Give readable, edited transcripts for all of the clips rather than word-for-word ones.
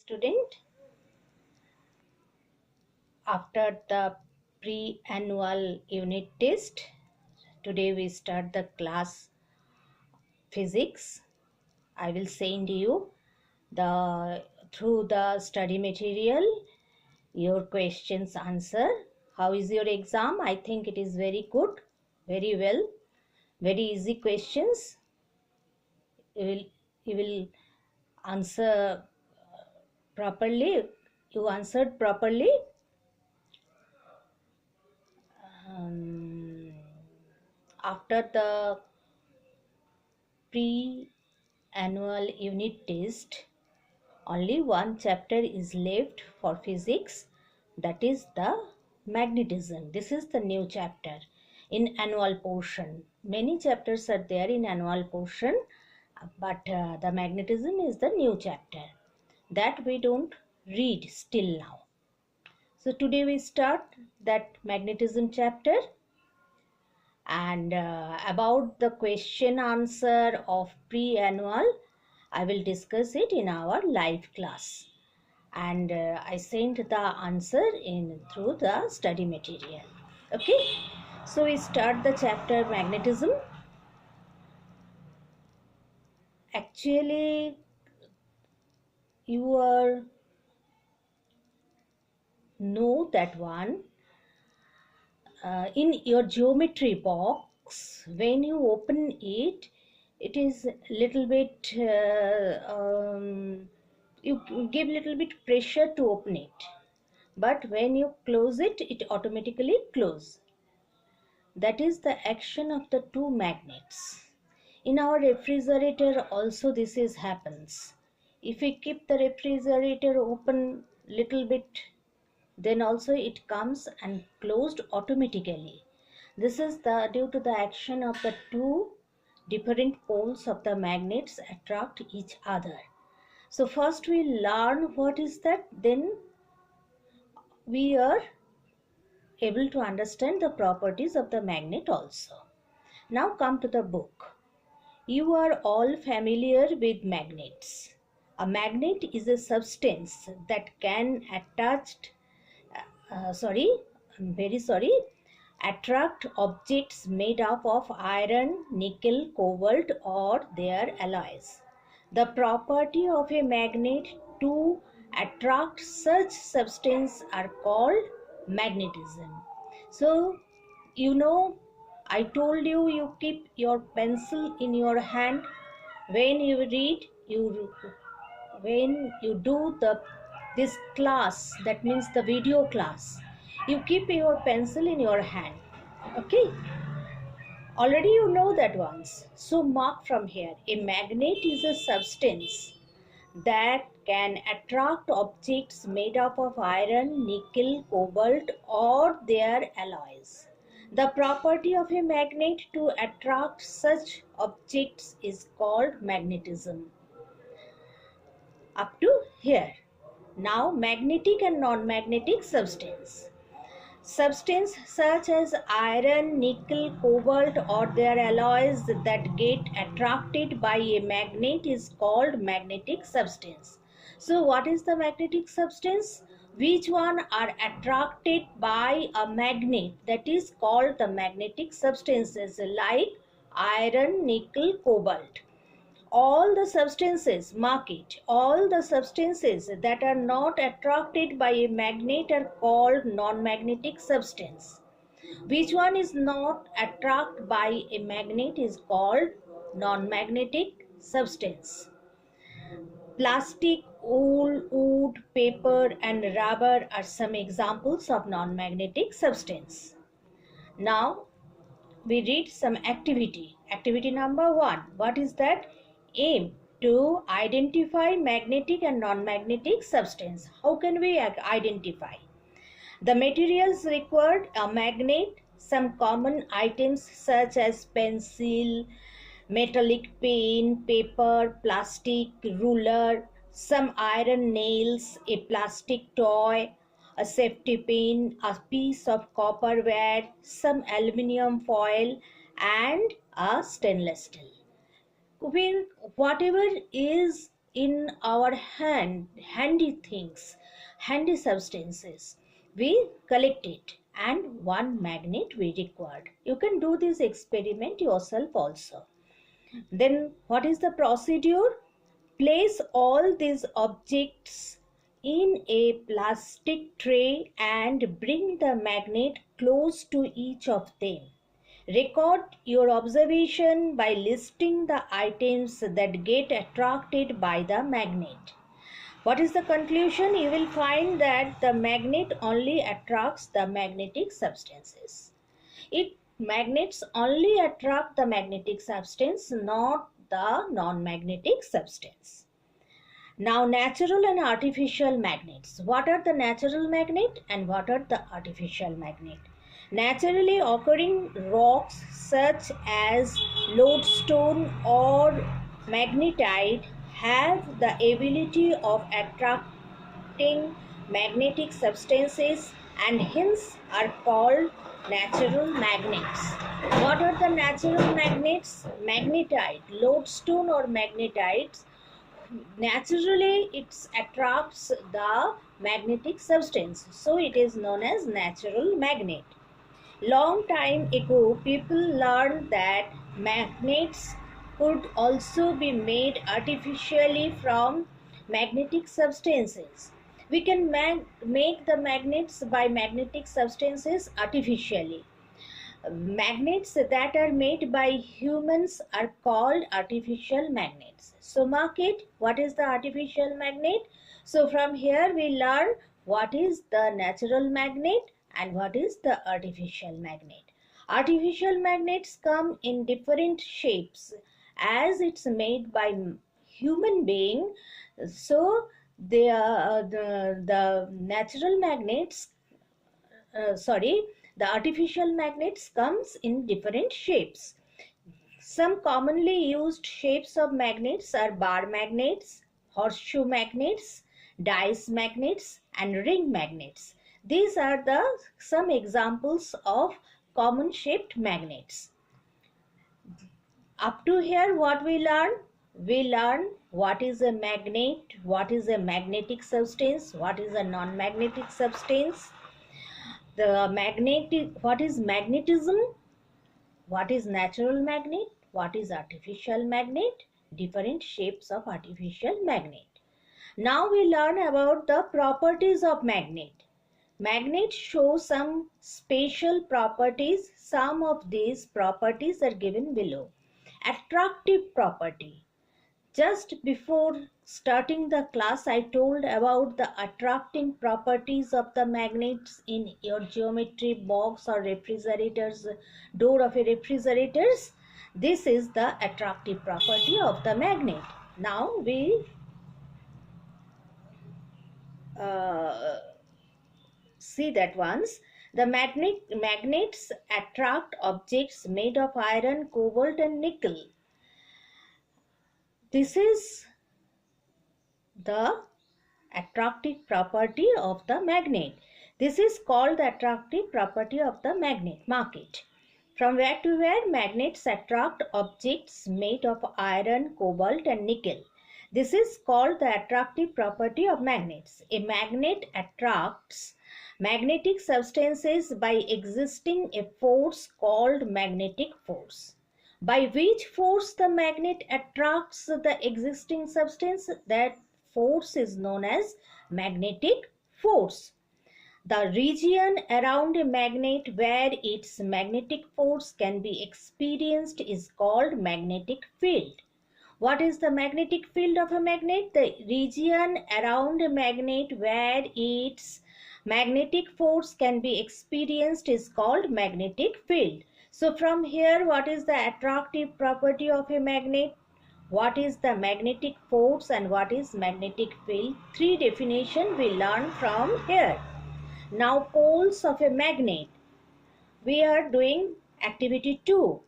student. After the pre-annual unit test, today we start the class physics. I will send you through the study material your questions answer. How is your exam? I think it is very good, very well, very easy questions. You will answer properly. You answered properly. After the pre-annual unit test, only one chapter is left for physics, that is the magnetism. This is the new chapter in annual portion. Many chapters are there in annual portion, but the magnetism is the new chapter that we don't read still now. So today we start that magnetism chapter, and about the question answer of pre-annual I will discuss it in our live class, and I sent the answer in through the study material. Okay, so we start the chapter magnetism. Actually, you are know that one in your geometry box. When you open it, it is little bit you give little bit pressure to open it, but when you close it, it automatically close. That is the action of the two magnets. In our refrigerator also this is happens. If we keep the refrigerator open little bit, then also it comes and closed automatically. This is due to the action of the two different poles of the magnets attract each other. So first we learn what is that, then we are able to understand the properties of the magnet also. Now come to the book. You are all familiar with magnets. A magnet is a substance that can attract objects made up of iron, nickel, cobalt, or their alloys. The property of a magnet to attract such substance are called magnetism. So, I told you, you keep your pencil in your hand when you read, when you do this class, that means the video class, you keep your pencil in your hand. Okay, already you know that once. So mark from here. A magnet is a substance that can attract objects made up of iron, nickel, cobalt, or their alloys. The property of a magnet to attract such objects is called magnetism. Up to here. Now, magnetic and non-magnetic substance. Substance such as iron, nickel, cobalt, or their alloys that get attracted by a magnet is called magnetic substance. So what is the magnetic substance? Which one are attracted by a magnet, that is called the magnetic substances, like iron, nickel, cobalt. All the substances, mark it, all the substances that are not attracted by a magnet are called non-magnetic substance. Which one is not attracted by a magnet is called non-magnetic substance. Plastic, wool, wood, paper, and rubber are some examples of non-magnetic substance. Now we read some activity. Activity number 1. What is that? Aim to identify magnetic and non-magnetic substance. How can we identify? The materials required: a magnet, some common items such as pencil, metallic pen, paper, plastic, ruler, some iron nails, a plastic toy, a safety pin, a piece of copper wire, some aluminium foil, and a stainless steel. Whatever is in our handy things, handy substances. We collect it and one magnet we required. You can do this experiment yourself also. Then what is the procedure? Place all these objects in a plastic tray and bring the magnet close to each of them. Record your observation by listing the items that get attracted by the magnet. What is the conclusion? You will find that the magnet only attracts the magnetic substances. Magnets only attract the magnetic substance, not the non-magnetic substance. Now, natural and artificial magnets. What are the natural magnet and what are the artificial magnet? Naturally occurring rocks such as lodestone or magnetite have the ability of attracting magnetic substances and hence are called natural magnets. What are the natural magnets? Magnetite, lodestone or magnetites. Naturally it attracts the magnetic substance, so it is known as natural magnet. Long time ago, people learned that magnets could also be made artificially from magnetic substances. We can make the magnets by magnetic substances artificially. Magnets that are made by humans are called artificial magnets. So mark it, what is the artificial magnet? So from here we learn what is the natural magnet and what is the artificial magnet. Artificial magnets come in different shapes as it's made by human being. So the natural magnets, the artificial magnets comes in different shapes. Some commonly used shapes of magnets are bar magnets, horseshoe magnets, dice magnets, and ring magnets. These are the some examples of common shaped magnets. Up to here, what we learn? We learn what is a magnet, what is a magnetic substance, what is a non-magnetic substance. The magnetic, what is magnetism, what is natural magnet, what is artificial magnet, different shapes of artificial magnet. Now we learn about the properties of magnet. Magnets show some special properties. Some of these properties are given below. Attractive property. Just before starting the class, I told about the attracting properties of the magnets in your geometry box or refrigerator's door of a refrigerators. This is the attractive property of the magnet. Now we see that once. The magnets attract objects made of iron, cobalt, and nickel. This is the attractive property of the magnet. This is called the attractive property of the magnet. Mark it. From where to where? Magnets attract objects made of iron, cobalt, and nickel. This is called the attractive property of magnets. A magnet attracts magnetic substances by existing a force called magnetic force. By which force the magnet attracts the existing substance? That force is known as magnetic force. The region around a magnet where its magnetic force can be experienced is called magnetic field. What is the magnetic field of a magnet? The region around a magnet where its magnetic force can be experienced is called magnetic field. So from here, what is the attractive property of a magnet? What is the magnetic force and what is magnetic field? Three definitions we learn from here. Now poles of a magnet. We are doing activity 2.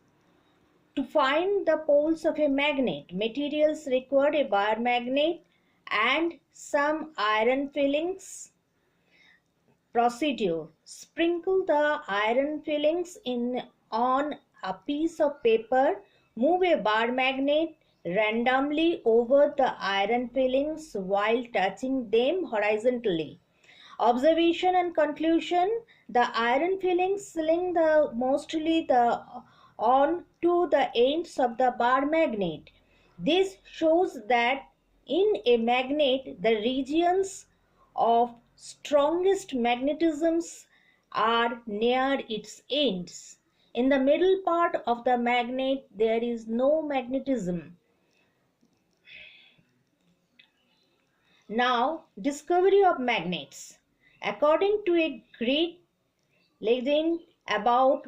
To find the poles of a magnet, materials required a bar magnet and some iron fillings. Procedure. Sprinkle the iron fillings on a piece of paper. Move a bar magnet randomly over the iron filings while touching them horizontally. Observation and conclusion: the iron filings sling the mostly the on to the ends of the bar magnet. This shows that in a magnet the regions of strongest magnetisms are near its ends. In the middle part of the magnet there is no magnetism. Now, discovery of magnets. According to a Greek legend, about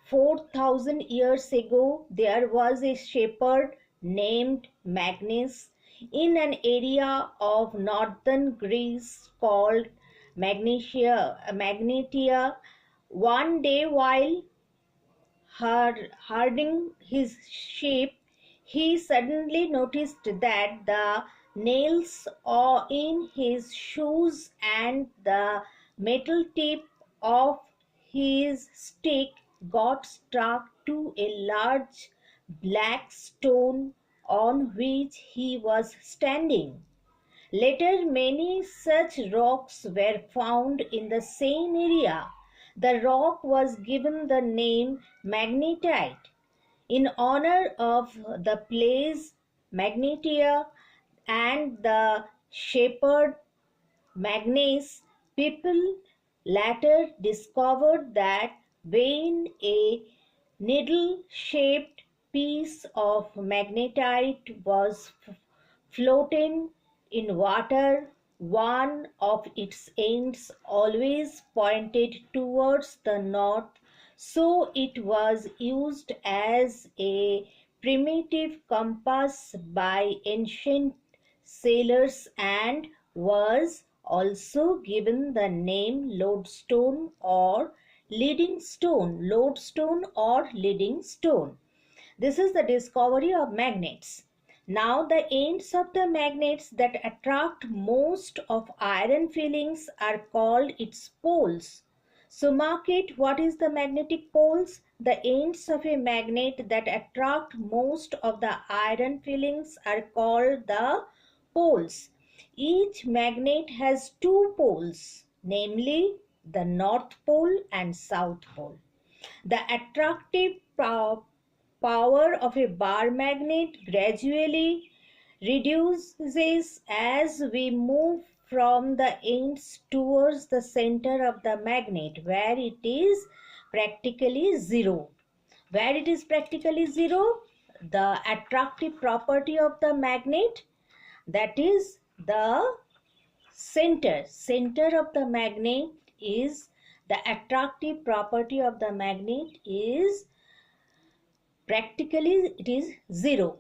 4,000 years ago, there was a shepherd named Magnus in an area of northern Greece called Magnetia. One day, while herding his sheep, he suddenly noticed that the nails in his shoes and the metal tip of his stick got stuck to a large black stone on which he was standing. Later, many such rocks were found in the same area. The rock was given the name magnetite in honor of the place Magnetia and the shepherd Magnus. People later discovered that when a needle-shaped piece of magnetite was floating in water, one of its ends always pointed towards the north, so it was used as a primitive compass by ancient sailors and was also given the name lodestone or leading stone. Lodestone or leading stone. This is the discovery of magnets. Now the ends of the magnets that attract most of iron filings are called its poles. So mark it, what is the magnetic poles? The ends of a magnet that attract most of the iron filings are called the poles. Each magnet has two poles, namely the North Pole and South Pole. The attractive power of a bar magnet gradually reduces as we move from the ends towards the center of the magnet where it is practically zero. Where it is practically zero, the attractive property of the magnet, that is the center of the magnet, is the attractive property of the magnet is practically it is zero.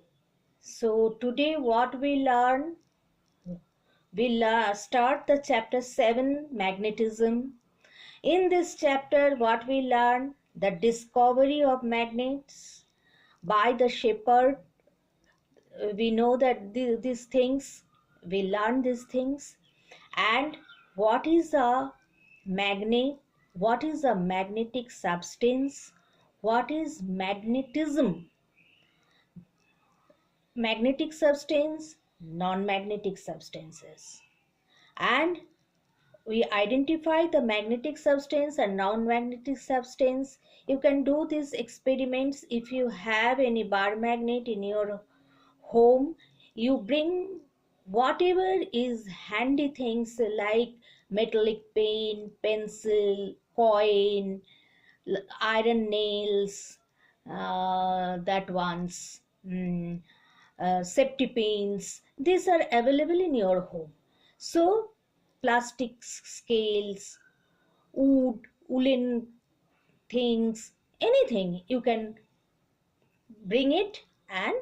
So today what we learn, we'll start the chapter 7, magnetism. In this chapter what we learn, the discovery of magnets by the shepherd. We know that these things, we learn these things. And what is a magnet, what is a magnetic substance, what is magnetism, magnetic substance, non-magnetic substances, and we identify the magnetic substance and non-magnetic substance. You can do these experiments if you have any bar magnet in your home. You bring whatever is handy things like metallic pen, pencil, coin, iron nails, that ones, safety pins. These are available in your home. So plastic scales, wood, woolen things, anything you can bring it and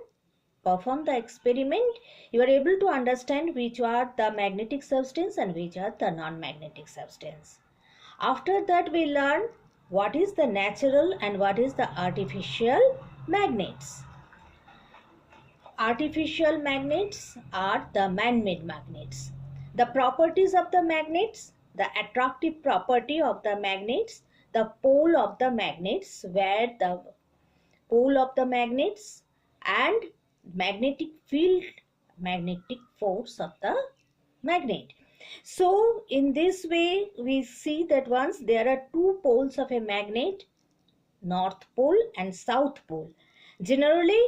perform the experiment. You are able to understand which are the magnetic substance and which are the non-magnetic substance. After that we learn what is the natural and what is the artificial magnets. Artificial magnets are the man-made magnets. The properties of the magnets, the attractive property of the magnets, the pole of the magnets, where the pole of the magnets and magnetic field, magnetic force of the magnet. So in this way we see that once there are two poles of a magnet, north pole and south pole, generally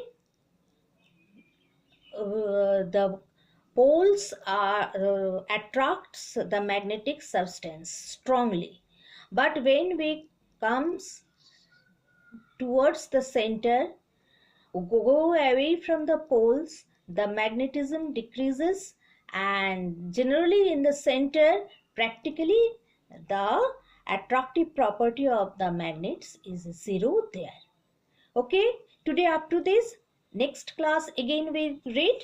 the poles are attracts the magnetic substance strongly, but when we comes towards the center, go away from the poles, the magnetism decreases, and generally in the center, practically the attractive property of the magnets is zero there. Okay, today up to this. Next class again we read.